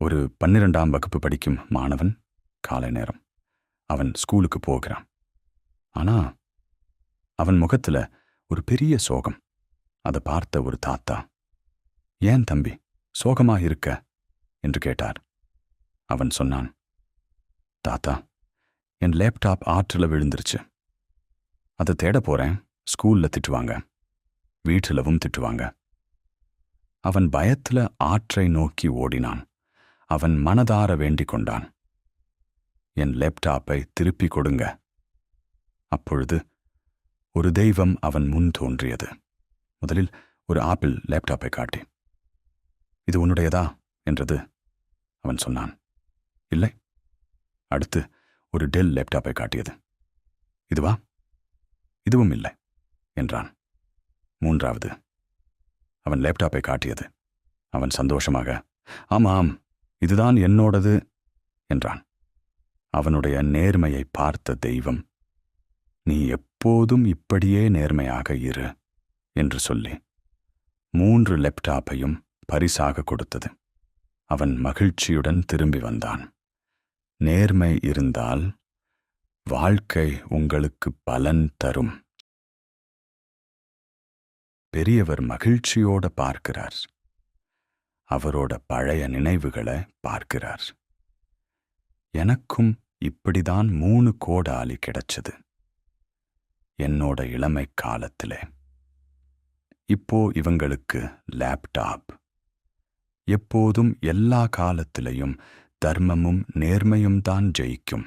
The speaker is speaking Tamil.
ஒரு 12ஆம் வகுப்பு படிக்கும் மாணவன். காலை நேரம். அவன் ஸ்கூலுக்கு போகிறான். ஆனா அவன் முகத்துல ஒரு பெரிய சோகம். அதை பார்த்த ஒரு தாத்தா, "ஏன் தம்பி சோகமா இருக்க?" என்று கேட்டார். அவன் சொன்னான், "தாத்தா, என் லேப்டாப் ஆற்றுல விழுந்துருச்சு. அதை தேட போறேன். ஸ்கூல்ல திட்டுவாங்க, வீட்டிலவும் திட்டுவாங்க." அவன் பயத்துல ஆற்றை நோக்கி ஓடினான். அவன் மனதார வேண்டிக் கொண்டான், "என் லேப்டாப்பை திருப்பி கொடுங்க." அப்பொழுது ஒரு தெய்வம் அவன் முன் தோன்றியது. முதலில் ஒரு ஆப்பிள் லேப்டாப்பை காட்டி, "இது உன்னுடையதா?" என்றது. அவன் சொன்னான், "இல்லை." அடுத்து ஒரு டெல் லேப்டாப்பை காட்டியது. "இதுவா?" "இதுவும் இல்லை" என்றான். மூன்றாவது அவன் லேப்டாப்பை காட்டியது. அவன் சந்தோஷமாக, "ஆமாம், இதுதான் என்னோடது" என்றான். அவனுடைய நேர்மையை பார்த்த தெய்வம், "நீ எப்போதும் இப்படியே நேர்மையாக இரு" என்று சொல்லி 3 லேப்டாப்பையும் பரிசாக கொடுத்தது. அவன் மகிழ்ச்சியுடன் திரும்பி வந்தான். நேர்மை இருந்தால் வாழ்க்கை உங்களுக்கு பலன் தரும். பெரியவர் மகிழ்ச்சியோட பார்க்கிறார். அவரோட பழைய நினைவுகளை பார்க்கிறார். எனக்கும் இப்படிதான் 3 கோடாலி கிடைச்சது என்னோட இளமை காலத்திலே. இப்போ இவங்களுக்கு லேப்டாப். எப்போதும் எல்லா காலத்திலையும் தர்மமும் நேர்மையும் தான் ஜெயிக்கும்.